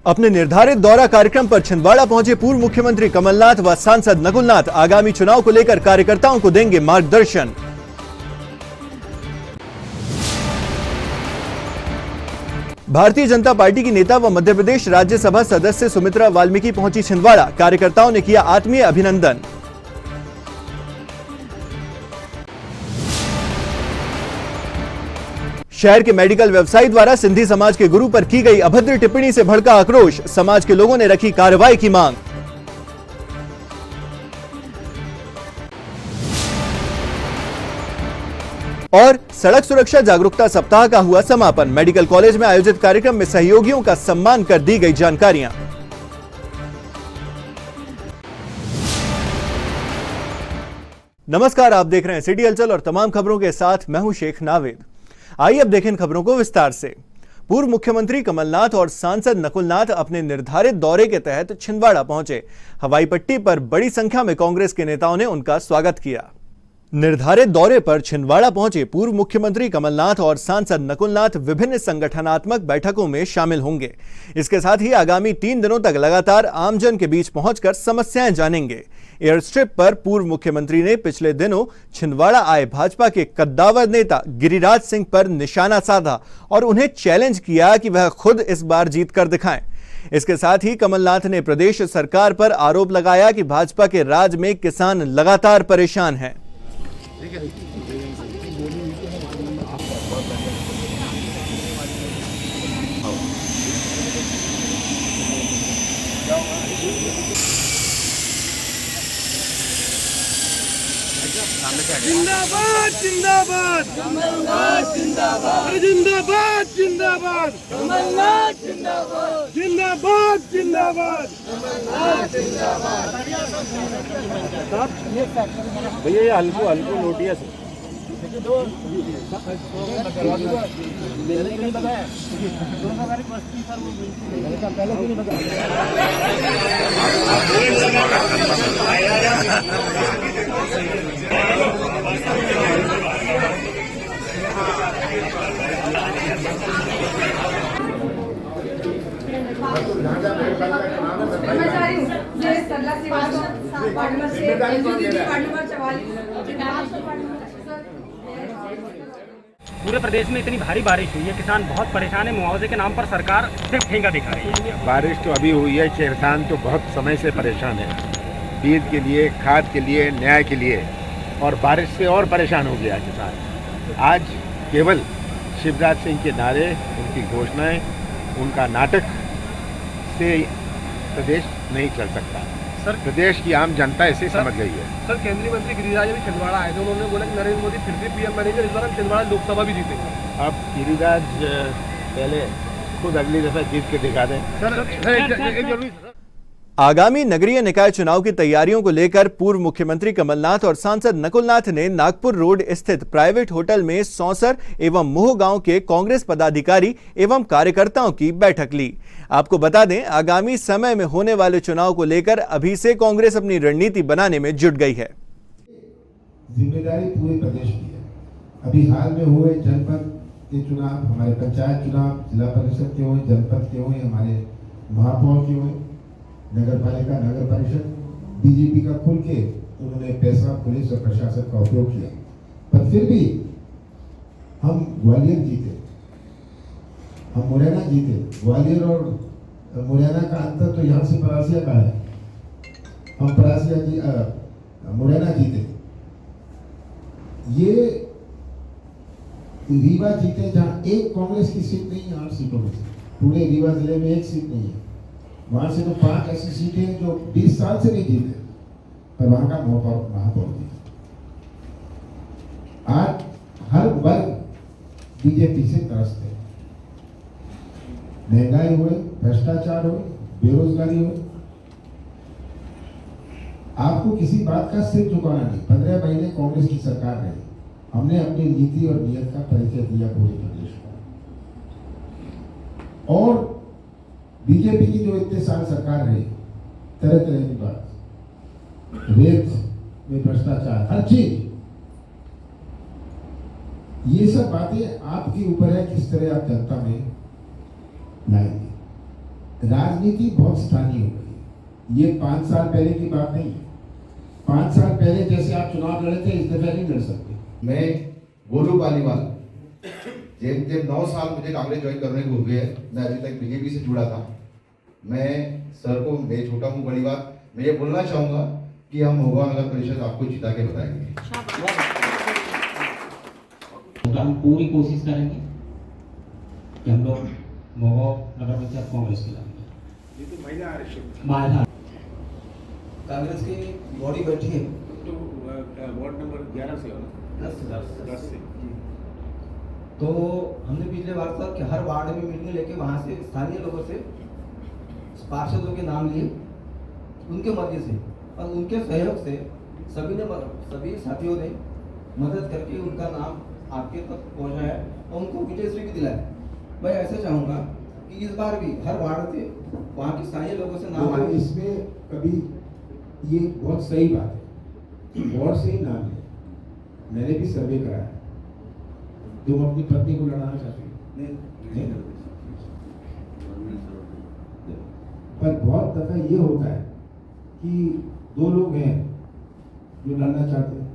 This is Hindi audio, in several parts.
अपने निर्धारित दौरा कार्यक्रम पर छिंदवाड़ा पहुंचे पूर्व मुख्यमंत्री कमलनाथ व सांसद नकुलनाथ आगामी चुनाव को लेकर कार्यकर्ताओं को देंगे मार्गदर्शन। भारतीय जनता पार्टी की नेता व मध्य प्रदेश राज्यसभा सदस्य सुमित्रा वाल्मीकि पहुंची छिंदवाड़ा, कार्यकर्ताओं ने किया आत्मीय अभिनंदन। शहर के मेडिकल व्यवसायी द्वारा सिंधी समाज के गुरु पर की गई अभद्र टिप्पणी से भड़का आक्रोश, समाज के लोगों ने रखी कार्रवाई की मांग। और सड़क सुरक्षा जागरूकता सप्ताह का हुआ समापन, मेडिकल कॉलेज में आयोजित कार्यक्रम में सहयोगियों का सम्मान कर दी गई जानकारियां। नमस्कार, आप देख रहे हैं सिटी हलचल और तमाम खबरों के साथ मैं हूं शेख नावेद। आइए अब देखें खबरों को विस्तार से। पूर्व मुख्यमंत्री कमलनाथ और सांसद नकुलनाथ अपने निर्धारित दौरे के तहत छिंदवाड़ा पहुंचे। हवाई पट्टी पर बड़ी संख्या में कांग्रेस के नेताओं ने उनका स्वागत किया। निर्धारित दौरे पर छिंदवाड़ा पहुंचे पूर्व मुख्यमंत्री कमलनाथ और सांसद नकुलनाथ विभिन्न संगठनात्मक बैठकों में शामिल होंगे। इसके साथ ही आगामी 3 दिनों तक लगातार आमजन के बीच पहुंचकर समस्याएं जानेंगे। एयर स्ट्रिप पर पूर्व मुख्यमंत्री ने पिछले दिनों छिंदवाड़ा आए भाजपा के कद्दावर नेता गिरिराज सिंह पर निशाना साधा और उन्हें चैलेंज किया कि वह खुद इस बार जीत कर दिखाएं। इसके साथ ही कमलनाथ ने प्रदेश सरकार पर आरोप लगाया कि भाजपा के राज में किसान लगातार परेशान हैं। जिंदाबाद जिंदाबाद कमलनाथ जिंदाबाद जिंदाबाद जिंदाबाद कमलनाथ जिंदाबाद जिंदाबाद जिंदाबाद कमलनाथ जिंदाबाद। भैया ये हल्को हल्को नोटिया से पूरे प्रदेश में इतनी भारी बारिश हुई है, किसान बहुत परेशान है। मुआवजे के नाम पर सरकार सिर्फ ठेंगा दिखा रही है। बारिश तो अभी हुई है, किसान तो बहुत समय से परेशान है, बीज के लिए, खाद के लिए, न्याय के लिए, और बारिश से और परेशान हो गया किसान। आज केवल शिवराज सिंह के नारे, उनकी घोषणाएं, उनका नाटक से प्रदेश नहीं चल सकता। सर, प्रदेश की आम जनता इसे समझ गई है। सर, केंद्रीय मंत्री गिरिराज भी छिंदवाड़ा आए थे, उन्होंने बोला कि नरेंद्र मोदी फिर से पीएम बनेंगे, इस बार हम छिंदवाड़ा लोकसभा भी जीतेंगे। अब गिरिराज पहले खुद अगली दफा जीत के दिखा दें। आगामी नगरीय निकाय चुनाव की तैयारियों को लेकर पूर्व मुख्यमंत्री कमलनाथ और सांसद नकुलनाथ ने नागपुर रोड स्थित प्राइवेट होटल में सौंसर एवं मोह गांव के कांग्रेस पदाधिकारी एवं कार्यकर्ताओं की बैठक ली। आपको बता दें, आगामी समय में होने वाले चुनाव को लेकर अभी से कांग्रेस अपनी रणनीति बनाने में जुट गई है। जिम्मेदारी पूरे प्रदेश की है। अभी हाल में हुए जनपद के चुनाव, हमारे पंचायत चुनाव, जिला परिषद के हुए, जनपद के हुए, हमारे महापौर के हुए, नगर पालिका, नगर परिषद, बीजेपी का खुल के उन्होंने पैसा पुलिस और प्रशासन का उपयोग किया, पर फिर भी हम ग्वालियर जीते, हम मुरैना जीते। ग्वालियर और मुरैना का अंतर तो यहाँ से परासिया का है। हम मुरैना जीते। ये रीवा जीते जहाँ एक कांग्रेस की सीट नहीं है 8 सीटों में से। पूरे रीवा जिले में एक सीट नहीं है। वहां से तो 5 ऐसी सीटें हैं जो 20 साल से नहीं जीते, पर वहां का महापौर जीते। आज हर वर्ग बीजेपी से त्रस्त है। महंगाई हुए, भ्रष्टाचार हुए, बेरोजगारी हुए, आपको किसी बात का सिर झुकाना नहीं। 15 महीने कांग्रेस की सरकार रही, हमने अपनी नीति और नीयत का परिचय दिया पूरे प्रदेश को। और बीजेपी की जो इतने साल सरकार रही, तरह तरह की बात, रेत में भ्रष्टाचार, हर चीज, ये सब बातें आपके ऊपर है किस तरह आप जनता में लाएंगे। राजनीति बहुत स्थानीय हो गई है। ये 5 साल पहले की बात नहीं है। 5 साल पहले जैसे आप चुनाव लड़े थे, इस दफे नहीं लड़ सकते। मैं गोलू पालीवाल जेम 9 साल मुझे कांग्रेस ज्वाइन करने को हुए हैं। मैं अभी तक बीजेपी से जुड़ा था। मैं सर को, मैं छोटा हूँ, बड़ी बात मैं ये बोलना चाहूँगा कि हम होगा नगर परिषद आपको जिता के बताएंगे। हम पूरी कोशिश करेंगे कि हम लोग मोगो नगर पंचायत कांग्रेस के लाएंगे। ये तो महिला आरक्षण महिला कांग्रेस की बॉडी बैठी है तो वार्ड नंबर 11 से 10 से। तो हमने पिछले बार तक कि हर वार्ड में मीटिंग लेके वहाँ से स्थानीय लोगों से पार्षदों के नाम लिए, उनके मर्जी से और उनके सहयोग से सभी साथियों ने मदद करके उनका नाम आपके तक पहुँचाया और उनको विजयश्री भी दिलाया। मैं ऐसे चाहूँगा कि इस बार भी हर वार्ड से वहाँ के स्थानीय लोगों से नाम इसमें कभी ये बहुत सही बात है कि वॉर्ड से ही नाम ले। मैंने भी सर्वे कराया। तुम अपनी पत्नी को लड़ाना चाहते हो? पर बहुत दफा ये होता है कि 2 लोग हैं जो लड़ना चाहते हैं।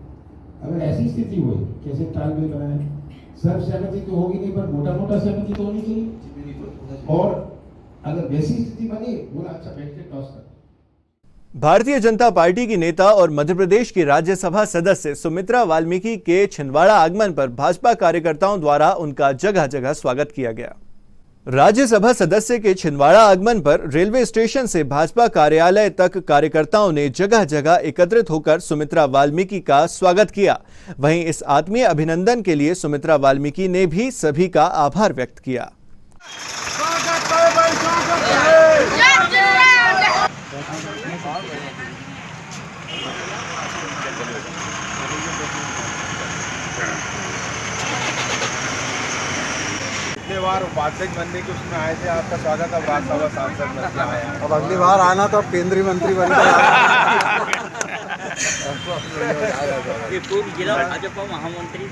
अगर ऐसी स्थिति हो, कैसे तालमेल बनाए? सर्व सहमति तो होगी नहीं, पर मोटा मोटा सहमति तो होनी चाहिए। और अगर वैसी स्थिति बनी, बोला अच्छा बैठ के टॉस कर। भारतीय जनता पार्टी की नेता और मध्य प्रदेश की राज्यसभा सदस्य सुमित्रा वाल्मीकि के छिंदवाड़ा आगमन पर भाजपा कार्यकर्ताओं द्वारा उनका जगह जगह स्वागत किया गया। राज्यसभा सदस्य के छिंदवाड़ा आगमन पर रेलवे स्टेशन से भाजपा कार्यालय तक कार्यकर्ताओं ने जगह जगह एकत्रित होकर सुमित्रा वाल्मीकि का स्वागत किया। वहीं इस आत्मीय अभिनंदन के लिए सुमित्रा वाल्मीकि ने भी सभी का आभार व्यक्त किया। पिछले बार उपाध्यक्ष बनने के उसमें आए थे, आपका स्वागत। अब राज्यसभा सांसद बन के आए हैं। अब अगली बार आना तो केंद्रीय मंत्री बन के पूर्व जिला भाजपा महामंत्री।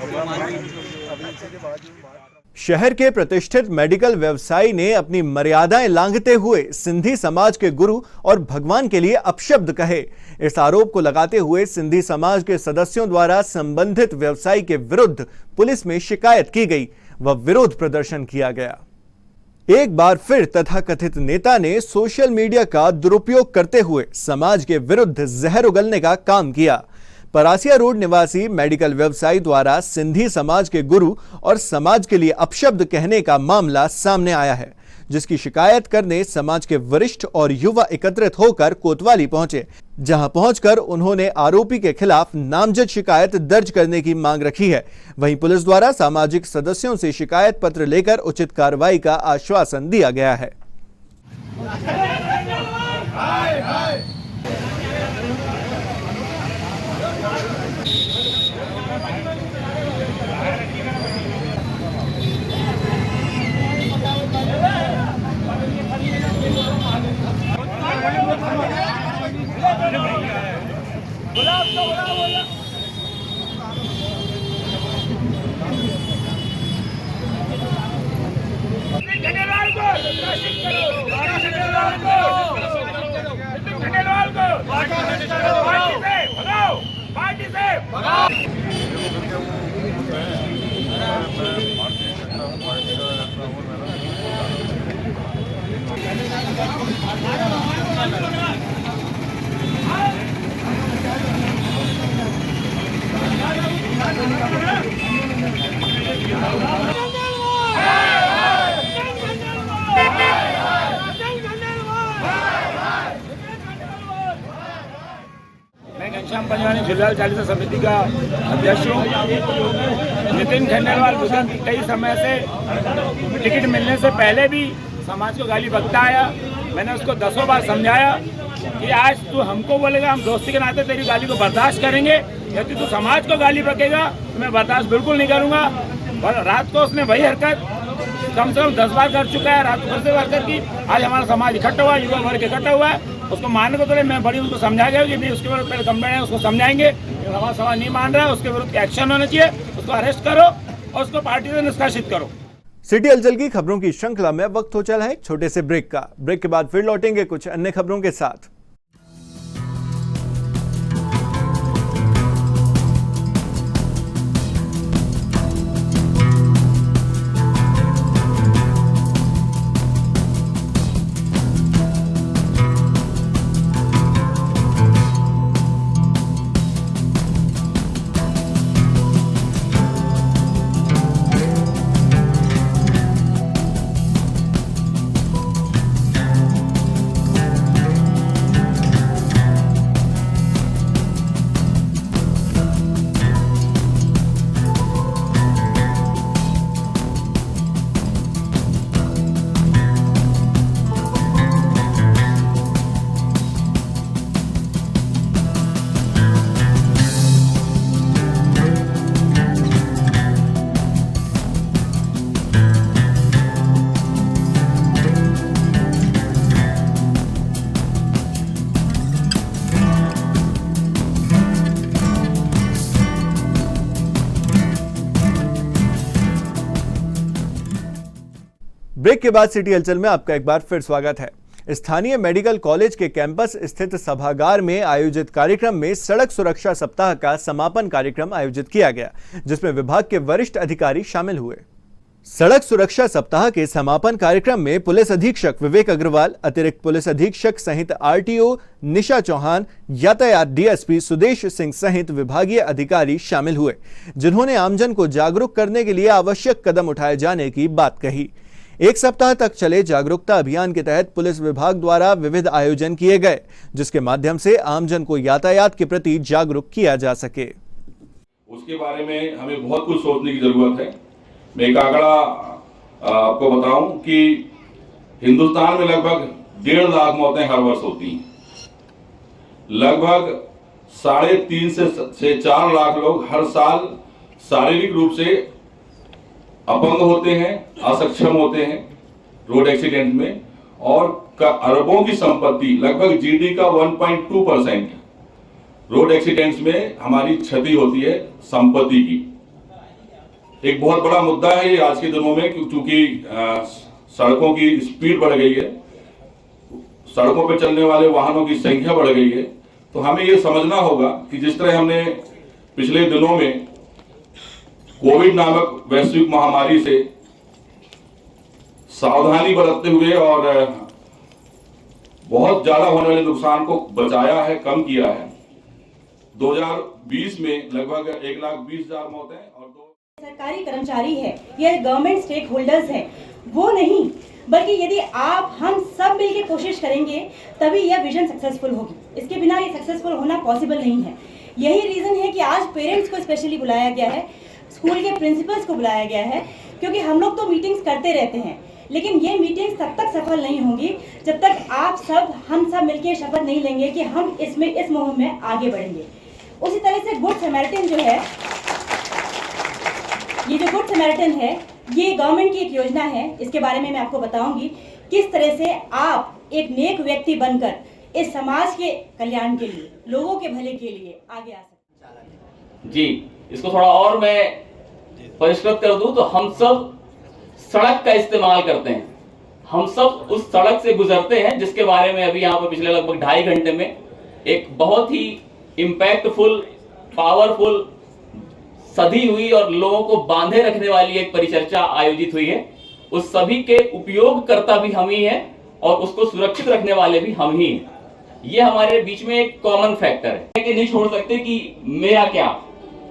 शहर के प्रतिष्ठित मेडिकल व्यवसायी ने अपनी मर्यादाएं लांघते हुए सिंधी समाज के गुरु और भगवान के लिए अपशब्द कहे। इस आरोप को लगाते हुए सिंधी समाज के सदस्यों द्वारा संबंधित व्यवसायी के विरुद्ध पुलिस में शिकायत की गई व विरोध प्रदर्शन किया गया। एक बार फिर तथाकथित नेता ने सोशल मीडिया का दुरुपयोग करते हुए समाज के विरुद्ध जहर उगलने का काम किया। परासिया रोड निवासी मेडिकल व्यवसायी द्वारा सिंधी समाज के गुरु और समाज के लिए अपशब्द कहने का मामला सामने आया है, जिसकी शिकायत करने समाज के वरिष्ठ और युवा एकत्रित होकर कोतवाली पहुंचे, जहां पहुंचकर उन्होंने आरोपी के खिलाफ नामजद शिकायत दर्ज करने की मांग रखी है। वहीं पुलिस द्वारा सामाजिक सदस्यों से शिकायत पत्र लेकर उचित कार्रवाई का आश्वासन दिया गया है। मैं घनश्याम पंजवानी झुलाल चालीसा समिति का अध्यक्ष हूँ। नितिन खंडेलवाल बुजुर्ग कई समय से टिकट मिलने से पहले भी समाज को गाली बकता आया। मैंने उसको 10 बार समझाया कि आज तू हमको बोलेगा, हम दोस्ती के नाते तेरी गाली को बर्दाश्त करेंगे, यदि तू समाज को गाली बकेगा तो मैं बर्दाश्त बिल्कुल नहीं करूँगा। और रात को उसने वही हरकत कम से कम 10 बार कर चुका है। रात को फिर हरकत की। आज हमारा समाज इकट्ठा हुआ, युवा वर्ग इकट्ठा हुआ है, उसको मानने को तो मैं बड़ी उनको समझा गया कि उसके विरुद्ध पहले कंप्लेंट है, उसको समझाएंगे। हमारा समाज नहीं मान रहा है, उसके विरुद्ध एक्शन होना चाहिए, उसको अरेस्ट करो और उसको पार्टी से निष्कासित करो। सिटी हलचल की खबरों की श्रृंखला में वक्त हो चला है एक छोटे से ब्रेक का। ब्रेक के बाद फिर लौटेंगे कुछ अन्य खबरों के साथ। ब्रेक के बाद सिटी हलचल में आपका एक बार फिर स्वागत है। स्थानीय मेडिकल कॉलेज के कैंपस स्थित सभागार में आयोजित कार्यक्रम में सड़क सुरक्षा सप्ताह का समापन कार्यक्रम आयोजित किया गया, जिसमें विभाग के वरिष्ठ अधिकारी शामिल हुए। सड़क सुरक्षा सप्ताह के समापन कार्यक्रम में पुलिस अधीक्षक विवेक अग्रवाल, अतिरिक्त पुलिस अधीक्षक सहित आरटीओ निशा चौहान, यातायात डीएसपी सुदेश सिंह सहित विभागीय अधिकारी शामिल हुए, जिन्होंने आमजन को जागरूक करने के लिए आवश्यक कदम उठाए जाने की बात कही। एक सप्ताह तक चले जागरूकता अभियान के तहत पुलिस विभाग द्वारा विविध आयोजन किए गए, जिसके माध्यम से आमजन को यातायात के प्रति जागरूक किया जा सके। उसके बारे में हमें बहुत कुछ सोचने की जरूरत है। मैं एक आंकड़ा आपको बताऊं कि हिंदुस्तान में लगभग 1.5 लाख मौतें हर वर्ष होती हैं। लगभग 3.5 से 4 लाख लोग हर साल शारीरिक रूप से अपंग होते हैं, असक्षम होते हैं रोड एक्सीडेंट में, और अरबों की संपत्ति लगभग जीडीपी का 1.2% रोड एक्सीडेंट्स में हमारी क्षति होती है संपत्ति की। एक बहुत बड़ा मुद्दा है ये आज के दिनों में, क्योंकि सड़कों की स्पीड बढ़ गई है, सड़कों पर चलने वाले वाहनों की संख्या बढ़ गई है। तो हमें ये समझना होगा कि जिस तरह हमने पिछले दिनों में कोविड नामक वैश्विक महामारी से सावधानी बरतते हुए और बहुत ज्यादा होने वाले नुकसान को बचाया है, कम किया है। 2020 में लगभग 1,20,000 मौतें और सरकारी कर्मचारी है या गवर्नमेंट स्टेक होल्डर्स है, वो नहीं, बल्कि यदि आप हम सब मिलकर कोशिश करेंगे तभी यह विजन सक्सेसफुल होगी। इसके बिना ये सक्सेसफुल होना पॉसिबल नहीं है। यही रीजन है कि आज पेरेंट्स को स्पेशली बुलाया गया है, स्कूल के प्रिंसिपल्स को बुलाया गया है, क्योंकि हम लोग तो मीटिंग्स करते रहते हैं, लेकिन ये मीटिंग्स तब तक सफल नहीं होंगी जब तक हम सब मिलकर शपथ नहीं लेंगे कि हम इस मुहिम में आगे बढ़ेंगे। उसी तरह से गुड समैरिटन जो है, ये जो गुड समैरिटन है, ये गवर्नमेंट की एक योजना है। इसके बारे में मैं आपको बताऊंगी किस तरह से आप एक नेक व्यक्ति बनकर इस समाज के कल्याण के लिए, लोगों के भले के लिए आगे आ सकते। जी, इसको थोड़ा और मैं परिष्कृत कर दूं तो हम सब सड़क का इस्तेमाल करते हैं, हम सब उस सड़क से गुजरते हैं, जिसके बारे में अभी यहाँ पर पिछले लगभग 2.5 घंटे में एक बहुत ही इम्पैक्टफुल, पावरफुल, सधी हुई और लोगों को बांधे रखने वाली एक परिचर्चा आयोजित हुई है। उस सभी के उपयोगकर्ता भी हम ही हैं और उसको सुरक्षित रखने वाले भी हम ही हैं। ये हमारे बीच में एक कॉमन फैक्टर है कि नहीं छोड़ सकते कि मेरा क्या,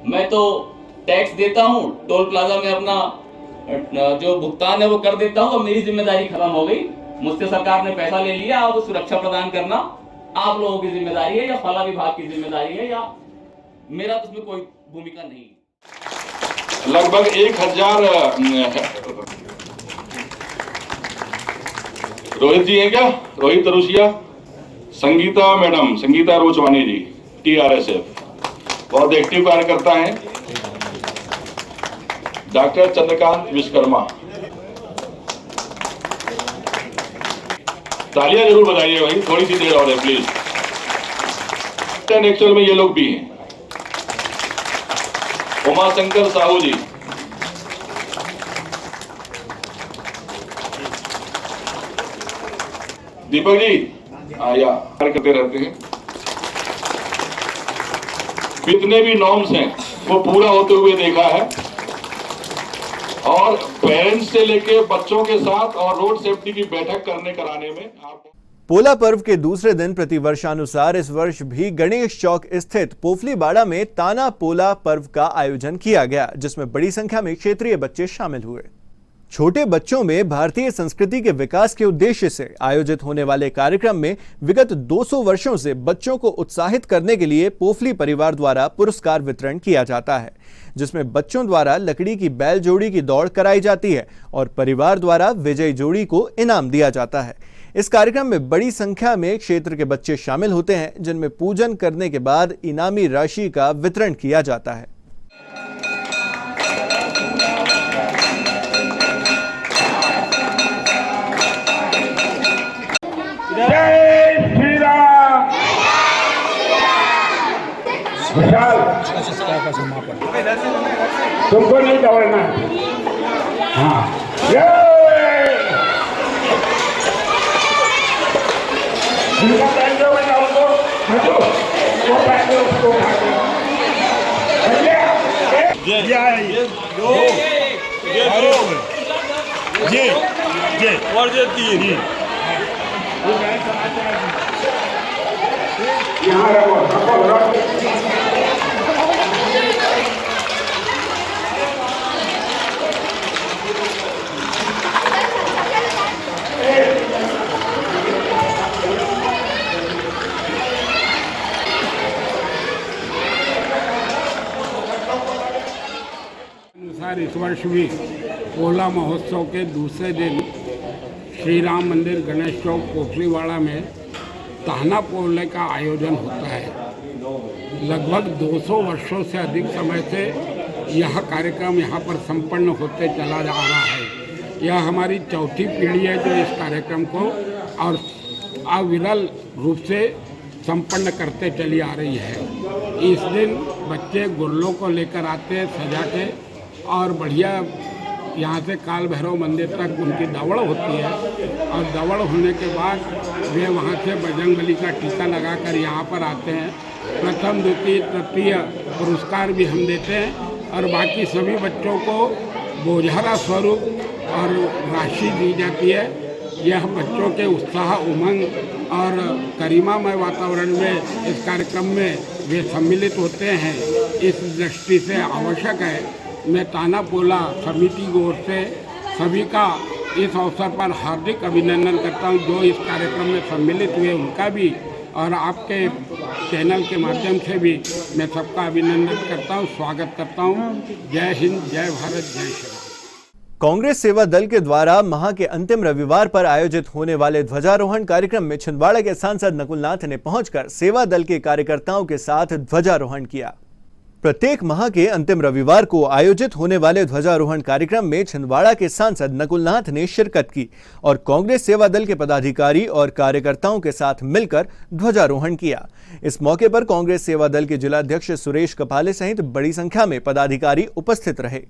मैं तो टैक्स देता हूँ, टोल प्लाजा में अपना जो भुगतान है वो कर देता हूँ और मेरी जिम्मेदारी खत्म हो गई। मुझसे सरकार ने पैसा ले लिया, अब सुरक्षा प्रदान करना आप लोगों की जिम्मेदारी है या फला विभाग की जिम्मेदारी है, या मेरा तो उसमें कोई भूमिका नहीं है। लगभग 1000 रोहित जी हैं क्या? रोहित तरुशिया, संगीता मैडम, संगीता रोचवानी जी, TRSF, बहुत एक्टिव कार्यकर्ता हैं। डॉक्टर चंद्रकांत विश्वकर्मा, तालियां जरूर बजाइए भाई, थोड़ी सी देर और है प्लीज। एक्चुअल में ये लोग भी हैं। उमाशंकर साहू जी, दीपक जी आया करते रहते हैं, जितने भी नॉर्म्स हैं वो पूरा होते हुए देखा है, और पेरेंट्स से लेके बच्चों के साथ और रोड सेफ्टी की बैठक कराने में आप पोला पर्व के दूसरे दिन प्रतिवर्षानुसार इस वर्ष भी गणेश चौक स्थित पोफली बाड़ा में ताना पोला पर्व का आयोजन किया गया, जिसमें बड़ी संख्या में क्षेत्रीय बच्चे शामिल हुए। छोटे बच्चों में भारतीय संस्कृति के विकास के उद्देश्य से आयोजित होने वाले कार्यक्रम में विगत 200 वर्षों से बच्चों को उत्साहित करने के लिए पोफली परिवार द्वारा पुरस्कार वितरण किया जाता है, जिसमें बच्चों द्वारा लकड़ी की बैल जोड़ी की दौड़ कराई जाती है और परिवार द्वारा विजयी जोड़ी को इनाम दिया जाता है। इस कार्यक्रम में बड़ी संख्या में क्षेत्र के बच्चे शामिल होते हैं, जिनमें पूजन करने के बाद इनामी राशि का वितरण किया जाता है। जय श्री राम। विशाल तुमको नहीं दौड़ना। हाँ जिनका पैर जो बना उसको हटो, वो पैर जो उसको उठाओ। ये और ये तीन यहाँ रखो। अनुसार इस वर्ष भी पोला महोत्सव के दूसरे दिन श्री राम मंदिर गणेश चौक पोखलीवाड़ा में ताना पोले का आयोजन होता है। लगभग 200 वर्षों से अधिक समय से यह कार्यक्रम यहाँ पर संपन्न होते चला जा रहा है। यह हमारी चौथी पीढ़ी है जो इस कार्यक्रम को और अविरल रूप से संपन्न करते चली आ रही है। इस दिन बच्चे गुर्रों को लेकर आते हैं सजा के, और बढ़िया यहाँ से काल भैरव मंदिर तक उनकी दौड़ होती है, और दौड़ होने के बाद वे वहाँ से बजरंगबली का टीका लगाकर यहाँ पर आते हैं। प्रथम द्वितीय तृतीय पुरस्कार भी हम देते हैं, और बाकी सभी बच्चों को बोझारा स्वरूप और राशि दी जाती है। यह बच्चों के उत्साह, उमंग और गरिमामय वातावरण में इस कार्यक्रम में वे सम्मिलित होते हैं। इस दृष्टि से आवश्यक है, मैं ताना पोला समिति की ओर से सभी का इस अवसर पर हार्दिक अभिनंदन करता हूं, जो इस कार्यक्रम में सम्मिलित हुए उनका भी, और आपके चैनल के माध्यम से भी मैं सबका अभिनंदन करता हूं, स्वागत करता हूं। जय हिंद, जय भारत, जय श्री राम। कांग्रेस सेवा दल के द्वारा माह के अंतिम रविवार पर आयोजित होने वाले ध्वजारोहण कार्यक्रम में छिंदवाड़ा के सांसद नकुलनाथ ने पहुंचकर सेवा दल के कार्यकर्ताओं के साथ ध्वजारोहण किया। प्रत्येक माह के अंतिम रविवार को आयोजित होने वाले ध्वजारोहण कार्यक्रम में छिंदवाड़ा के सांसद नकुलनाथ ने शिरकत की और कांग्रेस सेवा दल के पदाधिकारी और कार्यकर्ताओं के साथ मिलकर ध्वजारोहण किया। इस मौके पर कांग्रेस सेवा दल के जिलाध्यक्ष सुरेश कपाले सहित बड़ी संख्या में पदाधिकारी उपस्थित रहे।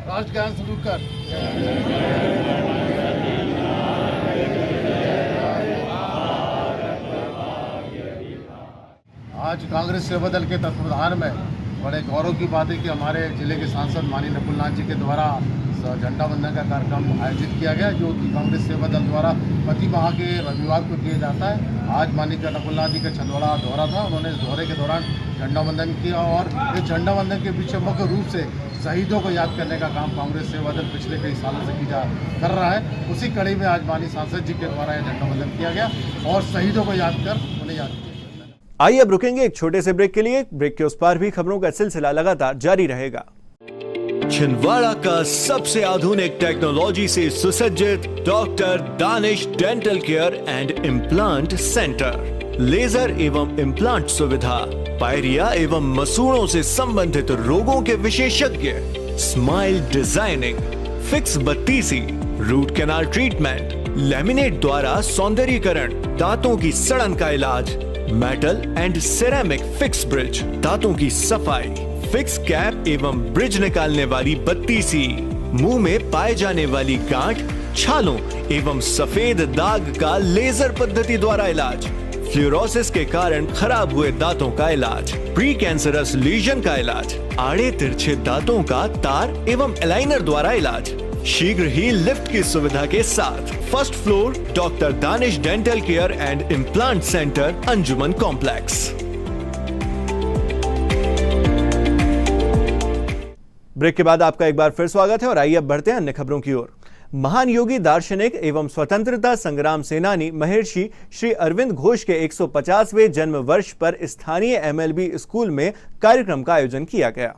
राष्ट्रगान शुरू कर। आज कांग्रेस सेवा दल के तत्वाधान में बड़े गौरव की बात है कि हमारे जिले के सांसद माननीय नकुलनाथ जी के द्वारा झंडा वंदन का कार्यक्रम आयोजित किया गया, जो कि कांग्रेस सेवा दल द्वारा प्रति माह के रविवार को किया जाता है। आज माननीय नकुलनाथ जी का छिंदवाड़ा दौरा था, उन्होंने इस दौरे के दौरान झंडा वंदन किया, और इस झंडा वंदन के पीछे मुख्य रूप से शहीदों को याद करने का काम कांग्रेस सेवा दल पिछले कई सालों से कर रहा है। उसी कड़ी में आज माननीय सांसद जी के द्वारा यह झंडा वंदन किया गया और शहीदों को याद कर उन्हें याद किया। आइए अब रुकेंगे एक छोटे से ब्रेक के लिए। ब्रेक के उस पार भी खबरों का सिलसिला लगातार जारी रहेगा। छिंदवाड़ा का सबसे आधुनिक टेक्नोलॉजी से सुसज्जित doctor Danish dental care and implant centre, laser एवं इम्प्लांट सुविधा, पायरिया एवं मसूड़ों से संबंधित रोगों के विशेषज्ञ, स्माइल डिजाइनिंग, फिक्स बत्तीसी, रूट कैनाल ट्रीटमेंट, लैमिनेट द्वारा सौंदर्यीकरण, दांतों की सड़न का इलाज, metal and ceramic fix bridge, दांतों की सफाई, फिक्स कैप एवं ब्रिज निकालने वाली बत्तीसी, मुंह में पाए जाने वाली गांठ, छालों एवं सफेद दाग का लेजर पद्धति द्वारा इलाज, फ्लोरोसिस के कारण खराब हुए दांतों का इलाज, प्री कैंसरस लीजन का इलाज, आड़े तिरछे दांतों का तार एवं एलाइनर द्वारा इलाज, शीघ्र ही लिफ्ट की सुविधा के साथ। First floor, doctor Danish dental care and implant centre, Anjuman complex. Break के बाद आपका एक बार फिर स्वागत है और आइए अब बढ़ते हैं अन्य खबरों की ओर। महान योगी, दार्शनिक एवं स्वतंत्रता संग्राम सेनानी महर्षि श्री अरविंद घोष के 150वें जन्म वर्ष पर स्थानीय एमएलबी स्कूल में कार्यक्रम का आयोजन किया गया।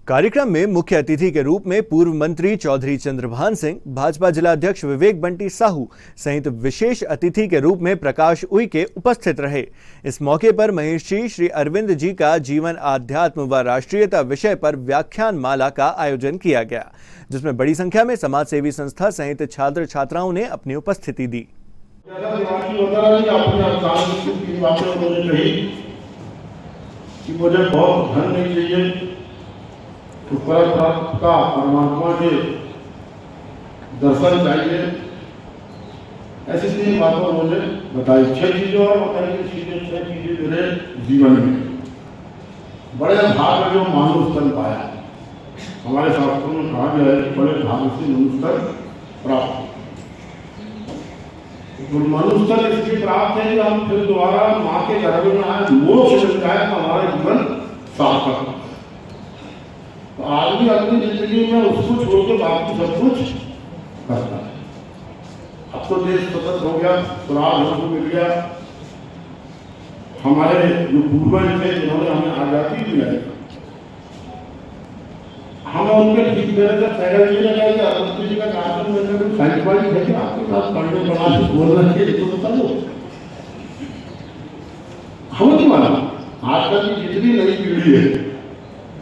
कार्यक्रम में मुख्य अतिथि के रूप में पूर्व मंत्री चौधरी चंद्रभान सिंह, भाजपा जिला अध्यक्ष विवेक बंटी साहू सहित विशेष अतिथि के रूप में प्रकाश उइके उपस्थित रहे। इस मौके पर महर्षि श्री अरविंद जी का जीवन, आध्यात्म व राष्ट्रीयता विषय पर व्याख्यान माला का आयोजन किया गया, जिसमें बड़ी संख्या में समाज सेवी संस्था सहित छात्र छात्राओं ने अपनी उपस्थिति दी। मुझे बहुत धन नहीं चाहिए, का परमात्मा के दर्शन चाहिए, ऐसी 3 बातों मुझे बताई। 6 चीजें और बताइए, 6 चीजें मेरे जीवन में बड़े भाग में जो मानुष तन पाया। हमारे शास्त्रों में कहा गया है कि बड़े भाग से मनुष्य तन प्राप्त। मनुष्य तन इसलिए प्राप्त है कि हम फिर दोबारा माँ के गर्भ में आए, मोक्ष मिल जाए तो हमारा जीवन सार्थक। तो आदमी अपनी जिंदगी में उसको छोड़ के बाकी सब कुछ करता है। अब तो देश स्वतंत्र हो गया, स्वराज हमको मिल गया। हमारे जो पूर्वज थे जिन्होंने हमें आजादी दिलाई, हमें उनके ठीक तरह से पैदल नहीं लगा कि अरुण जी का कार्यक्रम में कोई साइंसवादी है कि आपके साथ पढ़ने पढ़ा से बोल रहे थे, तो बता दो। हमें नहीं माना। आजकल की जितनी नई पीढ़ी है,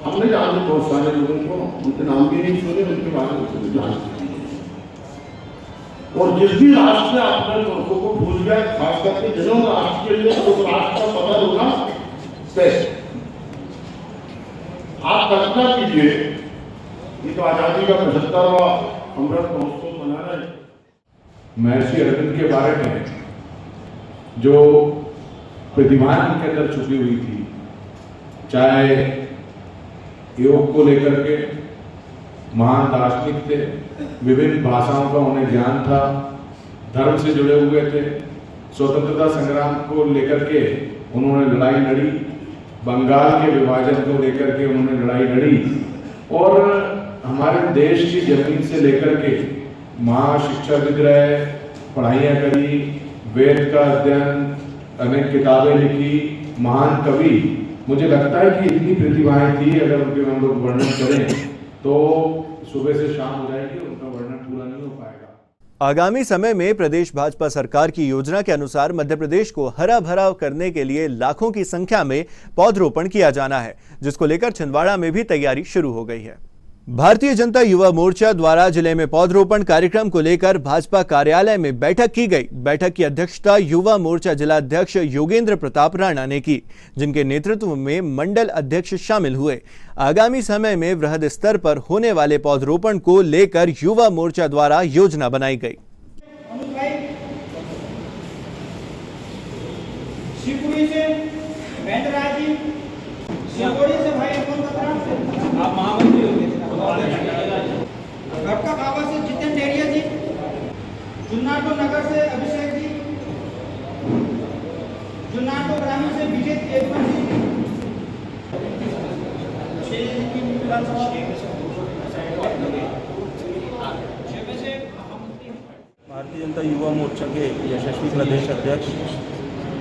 हमने जानते बहुत सारे लोगों को, उनके नाम भी नहीं सुने, उनके बारे में जानते। और जिस भी राष्ट्र ने अपने लोगों को भूल गया, खास करके जिन्होंने राष्ट्र के लिए उस राष्ट्र का पता होगा, आप कल्पना कीजिए, ये तो आजादी का 75वां अमृत महोत्सव मना रहे हैं। महर्षि अरविंद के बारे में जो प्रतिभाएं उनके अंदर छुपी हुई थी, चाहे योग को लेकर के महान दार्शनिक थे, विभिन्न भाषाओं का उन्हें ज्ञान था, धर्म से जुड़े हुए थे, स्वतंत्रता संग्राम को लेकर के उन्होंने लड़ाई लड़ी, बंगाल के विभाजन को लेकर के उन्होंने लड़ाई लड़ी, और हमारे देश की जमीन से लेकर के महाशिक्षाविद रहे, पढ़ाइयाँ करी, वेद का अध्ययन, अनेक किताबें लिखी, महान कवि। मुझे लगता है कि इतनी प्रतिभाएं थी, अगर उनके हम लोग वर्णन करें तो सुबह से शाम हो जाएगी, उनका वर्णन पूरा नहीं हो पाएगा। आगामी समय में प्रदेश भाजपा सरकार की योजना के अनुसार मध्य प्रदेश को हरा भरा करने के लिए लाखों की संख्या में पौधरोपण किया जाना है, जिसको लेकर छिंदवाड़ा में भी तैयारी शुरू हो गई है। भारतीय जनता युवा मोर्चा द्वारा जिले में पौधरोपण कार्यक्रम को लेकर भाजपा कार्यालय में बैठक की गई। बैठक की अध्यक्षता युवा मोर्चा जिला अध्यक्ष योगेंद्र प्रताप राणा ने की, जिनके नेतृत्व में मंडल अध्यक्ष शामिल हुए। आगामी समय में वृहद स्तर पर होने वाले पौधरोपण को लेकर युवा मोर्चा द्वारा योजना बनाई गई। घटका बाबा से जितेंद्र डेरिया जी, जुन्नाटो नगर से अभिषेक जी, जुन्नाटो ग्रामीण से विजय केतवन जी, भारतीय जनता युवा मोर्चा के यशस्वी प्रदेश अध्यक्ष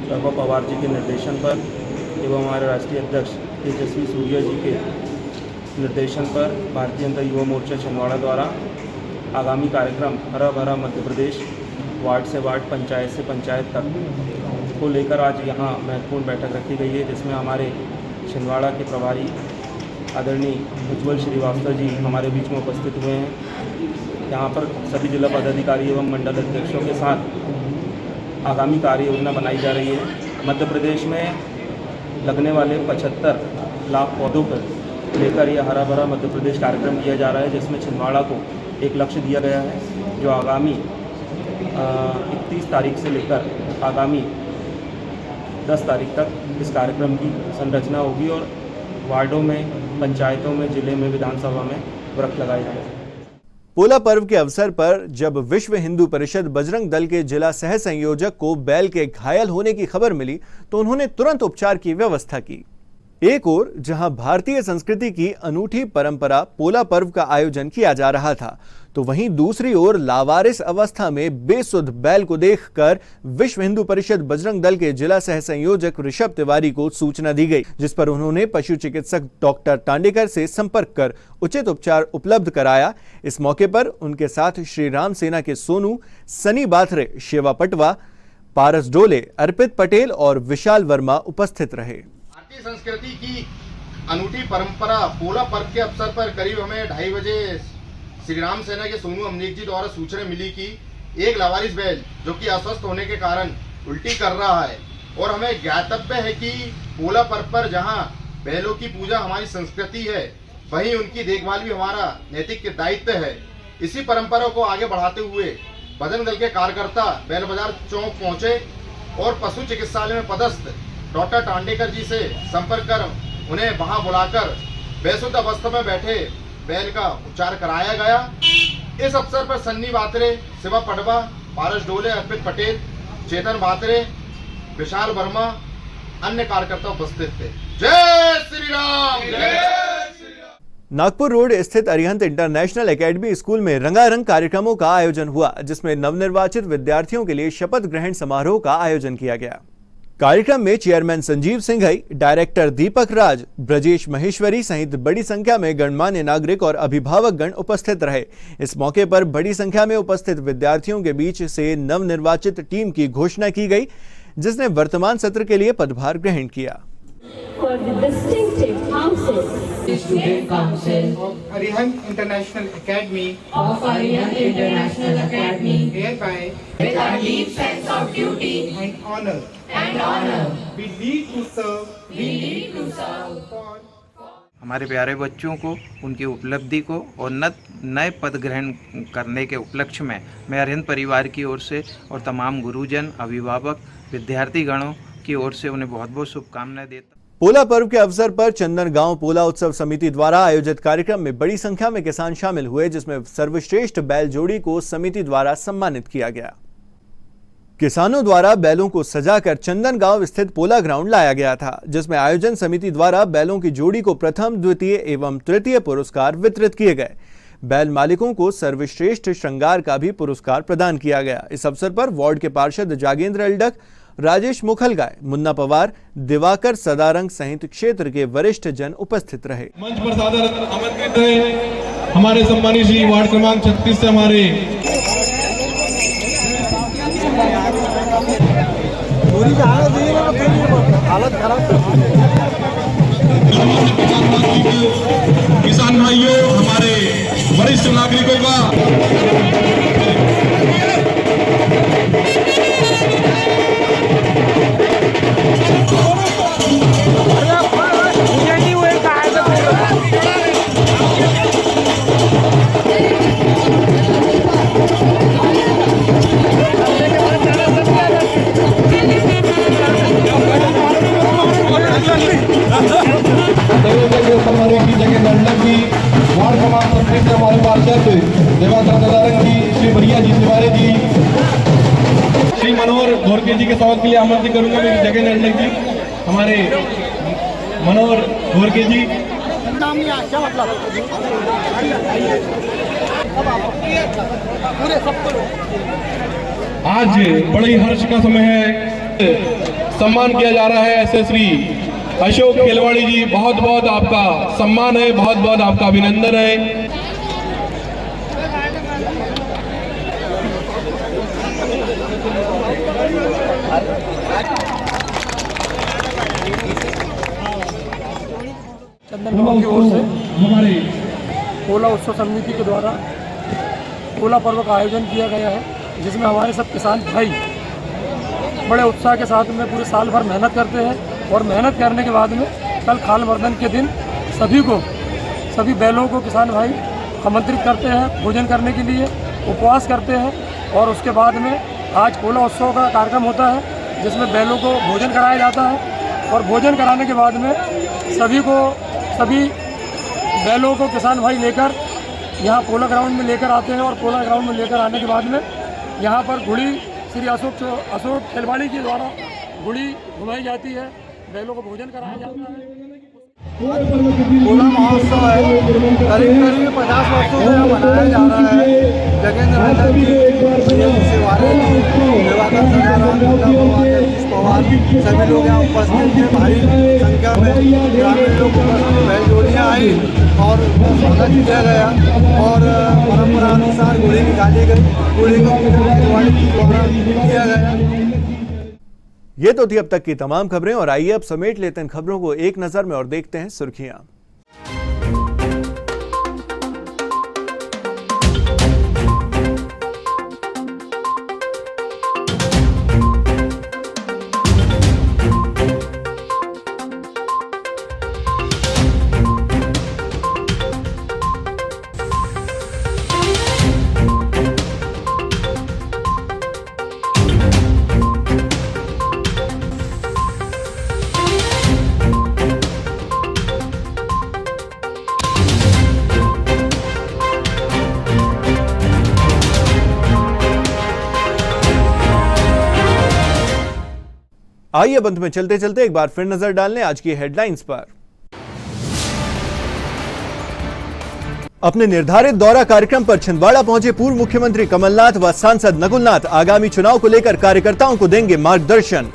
शरद पवार जी के निर्देशन पर एवं हमारे राष्ट्रीय अध्यक्ष तेजस्वी सूर्या जी के निर्देशन पर भारतीय जनता युवा मोर्चा छिंदवाड़ा द्वारा आगामी कार्यक्रम हरा भरा मध्य प्रदेश, वार्ड से वार्ड, पंचायत से पंचायत तक को लेकर आज यहाँ महत्वपूर्ण बैठक रखी गई है, जिसमें हमारे छिंदवाड़ा के प्रभारी आदरणीय उज्ज्वल श्रीवास्तव जी हमारे बीच में उपस्थित हुए हैं। यहाँ पर सभी जिला पदाधिकारी एवं मंडल अध्यक्षों के साथ आगामी कार्य योजना बनाई जा रही है। मध्य प्रदेश में लगने वाले 75 लाख पौधों पर लेकर यह हरा भरा मध्य प्रदेश कार्यक्रम किया जा रहा है, जिसमें छिंदवाड़ा को एक लक्ष्य दिया गया है जो आगामी 31 तारीख से लेकर आगामी 10 तारीख तक इस कार्यक्रम की संरचना होगी और वार्डों में, पंचायतों में, जिले में, विधानसभा में वृक्ष लगाए जाएंगे। पोला पर्व के अवसर पर जब विश्व हिंदू परिषद बजरंग दल के जिला सह संयोजक को बैल के घायल होने की खबर मिली तो उन्होंने तुरंत उपचार की व्यवस्था की। एक ओर जहां भारतीय संस्कृति की अनूठी परंपरा पोला पर्व का आयोजन किया जा रहा था, तो वहीं दूसरी ओर लावारिस अवस्था में बेसुध बैल को देखकर विश्व हिंदू परिषद बजरंग दल के जिला सह संयोजक ऋषभ तिवारी को सूचना दी गई, जिस पर उन्होंने पशु चिकित्सक डॉक्टर टांडेकर से संपर्क कर उचित उपचार उपलब्ध कराया। इस मौके पर उनके साथ श्री राम सेना के सोनू, सनी बाथरे, शिवा पटवा, पारस डोले, अर्पित पटेल और विशाल वर्मा उपस्थित रहे। भारतीय संस्कृति की अनूठी परंपरा पोला पर्व के अवसर पर करीब हमें 2:30 बजे श्री राम सेना के सोनू अमनीक जी द्वारा सूचना मिली कि एक लावारिस बैल जो कि अस्वस्थ होने के कारण उल्टी कर रहा है और हमें ज्ञातव्य है कि पोला पर्व पर जहां बैलों की पूजा हमारी संस्कृति है, वहीं उनकी देखभाल भी हमारा नैतिक दायित्व है। इसी परंपरा को आगे बढ़ाते हुए बजरंग दल के कार्यकर्ता बैल बाजार चौक पहुंचे और पशु चिकित्सालय में पदस्थ डॉक्टर टांडेकर जी से संपर्क कर उन्हें वहां बुलाकर बेसुध अवस्था में बैठे बैल का उपचार कराया गया। इस अवसर पर सन्नी बातरे, शिवा पटवा, पारस डोले, अर्पित पटेल, चेतन बातरे, विशाल वर्मा, अन्य कार्यकर्ता उपस्थित थे। जय श्री राम। नागपुर रोड स्थित अरिहंत इंटरनेशनल एकेडमी स्कूल में रंगारंग कार्यक्रमों का आयोजन हुआ, जिसमें नवनिर्वाचित विद्यार्थियों के लिए शपथ ग्रहण समारोह का आयोजन किया गया। कार्यक्रम में चेयरमैन संजीव सिंघई, डायरेक्टर दीपक राज, ब्रजेश महेश्वरी सहित बड़ी संख्या में गणमान्य नागरिक और अभिभावक गण उपस्थित रहे। इस मौके पर बड़ी संख्या में उपस्थित विद्यार्थियों के बीच से नवनिर्वाचित टीम की घोषणा की गई, जिसने वर्तमान सत्र के लिए पदभार ग्रहण किया। Student Council of Arihant International Academy hereby with our deep sense of duty and honor we need to serve हमारे प्यारे बच्चों को, उनकी उपलब्धि को और नए पद ग्रहण करने के उपलक्ष्य में मैं अरिहंत परिवार की ओर से और तमाम गुरुजन, अभिभावक, विद्यार्थी गणों की ओर से उन्हें बहुत बहुत शुभकामनाएं देता। पोला पर्व के अवसर पर चंदन गांव पोला उत्सव समिति द्वारा आयोजित कार्यक्रम में बड़ी संख्या में किसान शामिल हुए, जिसमें सर्वश्रेष्ठ बैल जोड़ी को समिति द्वारा सम्मानित किया गया। किसानों द्वारा बैलों को सजाकर चंदन गांव स्थित पोला ग्राउंड लाया गया था, जिसमें आयोजन समिति द्वारा बैलों की जोड़ी को प्रथम, द्वितीय एवं तृतीय पुरस्कार वितरित किए गए। बैल मालिकों को सर्वश्रेष्ठ श्रृंगार का भी पुरस्कार प्रदान किया गया। इस अवसर पर वार्ड के पार्षद जागेंद्र अल्डक, राजेश मुखलगाय, मुन्ना पवार, दिवाकर सदारंग सहित क्षेत्र के वरिष्ठ जन उपस्थित रहे। मंच पर सादर आमंत्रित है हमारे सम्मानित श्री वार्ड क्रमांक 36 से हमारे किसान भाइयों, हमारे वरिष्ठ नागरिकों का वार्ड क्रमांक 36 से हमारे पार्षद देवाकर सदारंग जी, श्री भरिया जी, तिवारी जी, श्री मनोहर घोरके जी के स्वागत के लिए आमंत्रित करूंगा। मेरी जगह नंदक जी, हमारे मनोहर घोरके जी। आज बड़े ही हर्ष का समय है, सम्मान किया जा रहा है ऐसे श्री अशोक खेलवाड़ी जी। बहुत बहुत आपका सम्मान है, बहुत बहुत आपका अभिनंदन है। चंदन गांव की ओर से पोला उत्सव समिति के द्वारा पोला पर्व का आयोजन किया गया है, जिसमें हमारे सब किसान भाई बड़े उत्साह के साथ में पूरे साल भर मेहनत करते हैं और मेहनत करने के बाद में कल खाल वर्धन के दिन सभी बैलों को किसान भाई आमंत्रित करते हैं भोजन करने के लिए, उपवास करते हैं और उसके बाद में आज पोला उत्सव का कार्यक्रम होता है जिसमें बैलों को भोजन कराया जाता है और भोजन कराने के बाद में सभी बैलों को किसान भाई लेकर यहाँ पोला ग्राउंड में लेकर आते हैं और पोला ग्राउंड में लेकर आने के बाद में यहाँ पर गुड़ी श्री अशोक खेलवाड़ी के द्वारा गुड़ी घुमाई जाती है, बैलों को भोजन कराया जाता है। पोला महोत्सव है, करीब 50 वर्षों से मनाया जा रहा है। जगेंद्र नंदन जी पवार सभी लोग यहाँ उपस्थित थे, भारी संख्या में ग्रामीण लोग बैलजोड़ियाँ आई और स्वागत किया गया और परंपरा अनुसार गुड़ी निकाली गई, गुड़ी को किया गया। ये तो थी अब तक की तमाम खबरें और आइए अब समेट लेते हैं खबरों को एक नजर में और देखते हैं सुर्खियां। आइए बंद में चलते चलते एक बार फिर नजर डाल लें आज की हेडलाइंस पर। अपने निर्धारित दौरा कार्यक्रम पर छिंदवाड़ा पहुंचे पूर्व मुख्यमंत्री कमलनाथ व सांसद नकुलनाथ आगामी चुनाव को लेकर कार्यकर्ताओं को देंगे मार्गदर्शन।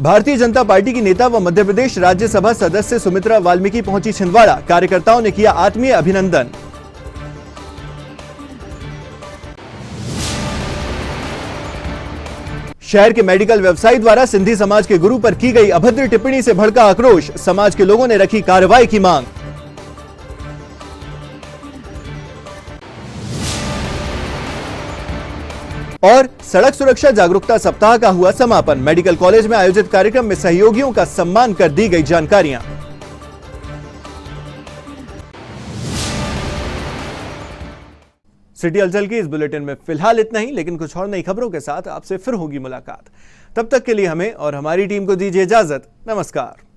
भारतीय जनता पार्टी की नेता व मध्य प्रदेश राज्यसभा सदस्य सुमित्रा वाल्मीकि पहुंची छिंदवाड़ा, कार्यकर्ताओं ने किया आत्मीय अभिनंदन। शहर के मेडिकल व्यवसायी द्वारा सिंधी समाज के गुरु पर की गई अभद्र टिप्पणी से भड़का आक्रोश, समाज के लोगों ने रखी कार्रवाई की मांग। और सड़क सुरक्षा जागरूकता सप्ताह का हुआ समापन, मेडिकल कॉलेज में आयोजित कार्यक्रम में सहयोगियों का सम्मान कर दी गई जानकारियां। सिटी हलचल की इस बुलेटिन में फिलहाल इतना ही, लेकिन कुछ और नई खबरों के साथ आपसे फिर होगी मुलाकात। तब तक के लिए हमें और हमारी टीम को दीजिए इजाजत। नमस्कार।